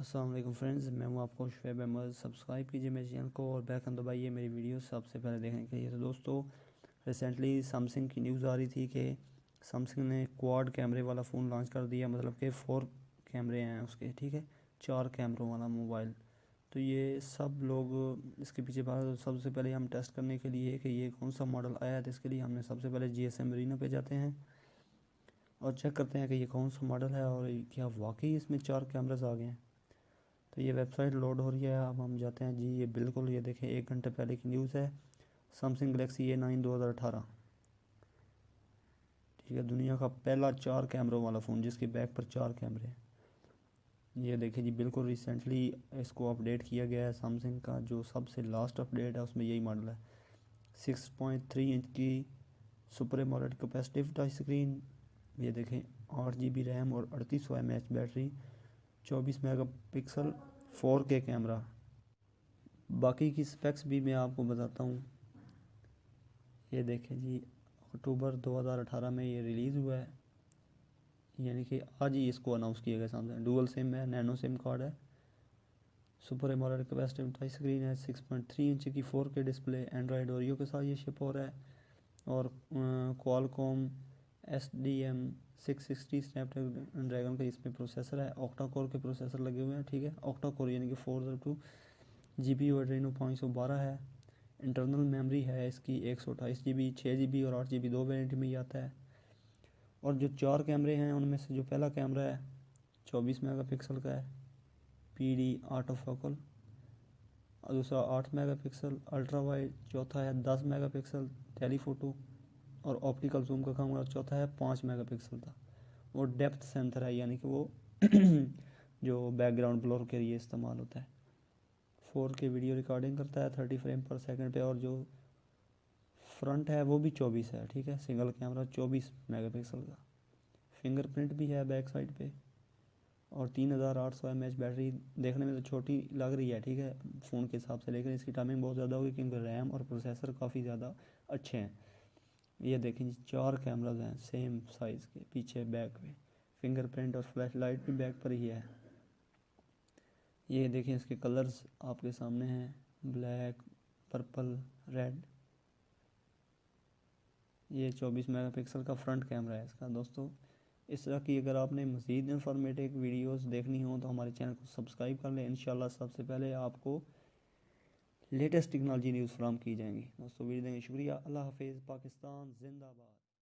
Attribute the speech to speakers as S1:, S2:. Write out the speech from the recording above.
S1: अस्सलाम वालेकुम फ्रेंड्स, मैं हूं आपको शुएब अहमद। सब्सक्राइब कीजिए मेरे चैनल को और बेल आइकन दबाइए मेरी वीडियो सबसे पहले देखने के लिए। तो दोस्तों, रिसेंटली सैमसंग की न्यूज़ आ रही थी कि सैमसंग ने क्वाड कैमरे वाला फ़ोन लॉन्च कर दिया, मतलब कि 4 कैमरे हैं उसके, ठीक है, 4 कैमरों वाला मोबाइल। तो ये सब लोग इसके पीछे भाग। तो सबसे पहले हम टेस्ट करने के लिए कि ये कौन सा मॉडल आया है, तो इसके लिए हमने सबसे पहले GSM Reno पे जाते हैं और चेक करते हैं कि ये कौन सा मॉडल है और क्या वाकई इसमें 4 कैमराज आ गए हैं। तो ये वेबसाइट लोड हो रही है, अब हम जाते हैं जी। ये बिल्कुल, ये देखें, 1 घंटे पहले की न्यूज़ है। सैमसंग गलेक्सी A9 2018, ठीक है, दुनिया का पहला 4 कैमरों वाला फ़ोन जिसकी बैक पर 4 कैमरे हैं। ये देखें जी, बिल्कुल रिसेंटली इसको अपडेट किया गया है। सैमसंग का जो सबसे लास्ट अपडेट है उसमें यही मॉडल है। 6.3 इंच की super AMOLED capacitive touch screen, ये देखें, 8 GB रैम और 3800 mAh battery, 24 megapixel 4K camera. बाकी की स्पेक्स भी मैं आपको बताता हूँ। ये देखें जी, अक्टूबर 2018 में ये रिलीज़ हुआ है, यानी कि आज ही इसको अनाउंस किया गया सामने। डुअल सिम है, नैनो सिम कार्ड है, super AMOLED capacitive touch screen है, 6.3 इंच की 4K डिस्प्ले, एंड्रॉयड ओरियो के साथ ये शिप हो रहा है। और क्वालकॉम SDM660 स्नैपड्रैगन का इसमें प्रोसेसर है। ऑक्टा कोर के प्रोसेसर लगे हुए हैं, ठीक है, ऑक्टा कोर यानी कि 402 GB और Adreno 512 है। इंटरनल मेमोरी है इसकी 128 GB, 6 GB और 8 GB, दो वेरिएंट में ही आता है। और जो 4 कैमरे हैं उनमें से जो पहला कैमरा है 24 मेगापिक्सल का है, PD ऑटो फोकल, और दूसरा 8 मेगापिक्सल अल्ट्रा वाइड, चौथा है 10 मेगापिक्सल टेलीफोटो और ऑप्टिकल जूम का काम, और चौथा है 5 मेगापिक्सल का। और डेप्थ सेंसर है, यानी कि वो जो बैकग्राउंड ब्लर के लिए इस्तेमाल होता है। 4K वीडियो रिकॉर्डिंग करता है 30 फ्रेम पर सेकंड पे। और जो फ्रंट है वो भी 24 है, ठीक है, सिंगल कैमरा 24 मेगापिक्सल का। फिंगरप्रिंट भी है बैक साइड पे। और 3800 mAh बैटरी। देखने में तो छोटी लग रही है, ठीक है, फ़ोन के हिसाब से, लेकिन इसकी टाइमिंग बहुत ज़्यादा होगी क्योंकि रैम और प्रोसेसर काफ़ी ज़्यादा अच्छे हैं। ये देखें जी, 4 कैमराज हैं सेम साइज़ के, पीछे बैक पे। फिंगरप्रिंट और फ्लैश लाइट भी बैक पर ही है। ये देखें, इसके कलर्स आपके सामने हैं, ब्लैक, पर्पल, रेड। ये 24 मेगापिक्सल का फ्रंट कैमरा है इसका। दोस्तों, इस तरह की अगर आपने मज़ीद इन्फॉर्मेटिव वीडियोस देखनी हो तो हमारे चैनल को सब्सक्राइब कर लें। इंशाल्लाह सबसे पहले आपको लेटेस्ट टेक्नोलॉजी न्यूज़ फराहम की जाएंगी। दोस्तों, वीडियो देंगे, शुक्रिया। अल्लाह हाफिज़। पाकिस्तान जिंदाबाद।